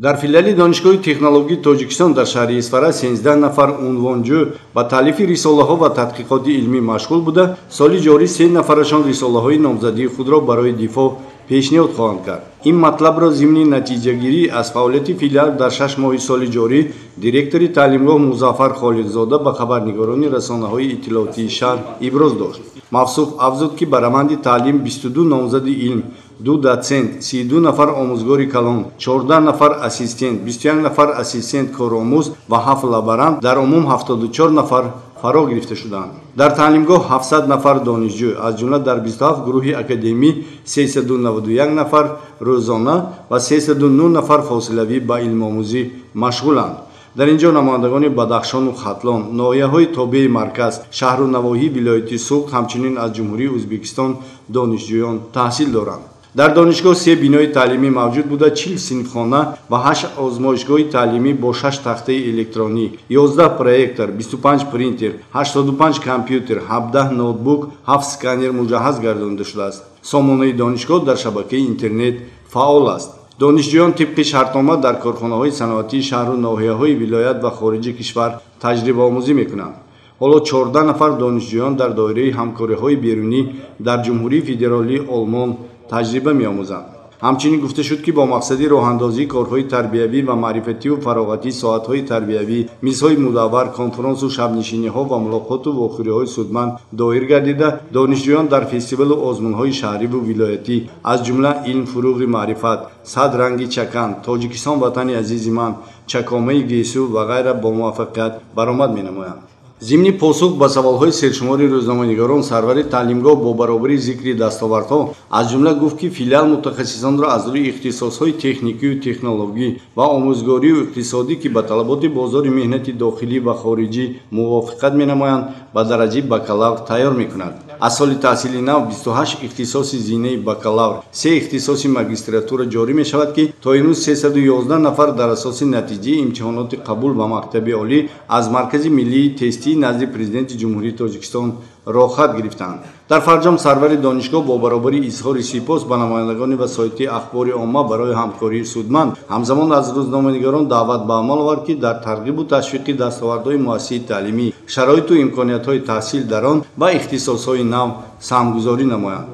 дар филиали донишгоҳи технологии Тоҷикистон дар шаҳри Исфара 13 нафар унвонҷӯ ба таълифи рисолаҳо ва тадқиқоти илмӣ машғул буда, соли ҷорӣ 3 нафарашон рисолаҳои номзадии худро барои дифоъ пешниҳод хоҳанд кард. ин матлабро зимни натиҷагирӣ аз фаъолияти филиал дар 6 моҳи соли ҷорӣ директори таълимгоҳ Музаффар Холилзода ба хабарнигорони расонаҳои иттилоотии шаҳр иброз дошт. мавсуф афзуд ки ба раванди таълим 22 номзади илм, 2 дотсент, 32 нафар омӯзгори калон, 14 нафар ассистент, 21 нафар ассистент коромӯз ва 7 лаборант, дар умум 74 нафар фаро гирифта шуданд. дар таълимгоҳ 700 нафар донишҷӯ, аз ҷумла дар 27 гурӯҳи академӣ 391 нафар рӯзона ва 309 нафар фосилавӣ ба илмомӯзӣ машғуланд. дар ин ҷо намояндагони Бадахшону Хатлон, ноҳияҳои тобеи марказ, шаҳру навоҳии вилояти Суғд, ҳамчунин аз Ҷумҳурии Ӯзбекистон донишҷӯён таҳсил доранд. дар донишгоҳ 3 бинои таълимӣ мавҷуд буда 40 синфхона ва 8 озмоишгоҳи таълимӣ бо 6 тахтаи электронӣ, 11 проектор, 25 принтер, 85 компютер, 17 ноутбук, 7 сканер муҷаҳҳаз гардонида шудааст. сомонаи донишгоҳ дар шабакаи интернет фаъол аст. донишҷӯён тибқи шартнома дар корхонаҳои саноатии шаҳру ноҳияҳои вилоят ва хориҷи кишвар таҷрибаомӯзӣ мекунанд. ҳоло 14 нафар донишҷӯён дар доираи ҳамкориҳои берунӣ дар Ҷумҳурии Федералии Олмон таҷриба меомӯзанд. ҳамчунин гуфта шуд ки бо мақсади роҳандозии корҳои тарбиявӣ ва маърифативу фароғатии соатҳои тарбиявӣ, мизҳои мудаввар, конферансу шабнишиниҳо ва мулоқоту вохӯриҳои судманд доир гардида, донишҷӯён дар фестивалу озмунҳои шаҳриву вилоятӣ аз ҷумла Илм фурӯғи маърифат, Сад ранги чакан, Тоҷикистон ватани азизи ман, Чакомаи гесу ва ғайра бо муваффақият баромад менамоянд. зимни посух ба саволҳои сершумори рӯзноманигорон сарвари таълимгоҳ бо баробари зикри дастовардҳо аз ҷумла гуфт ки филиал мутахассисонро аз рӯи ихтисосҳои техникию технологӣ ва омӯзгорию иқтисодӣ ки ба талаботи бозори меҳнати дохилӣ ва хориҷӣ мувофиқат менамоянд ба дараҷаи бакалавр тайёр мекунад. аз соли таҳсили нав 28 ихтисоси зинаи бакалавр, 3 ихтисоси магистратура ҷорӣ мешавад ки то имрӯз 311 нафар дар асоси натиҷаи имтиҳоноти қабул ба мактаби олӣ аз Маркази миллии тестии назди Президенти Ҷумҳурии Тоҷикистон рохат гирифтанд. дар Фарҷом сарвари донишгоҳ бо баробари изҳори сипос ба намояндагони васоити ахбори омма барои ҳамкории судманд ҳамзамон аз рӯзноманигорон даъват ба амал овард ки дар тарғибу ташвиқи дастовардҳои муассисаи таълимӣ, шароиту имкониятҳои таҳсил дар он ва ихтисосҳои нав самгузорӣ намоянд.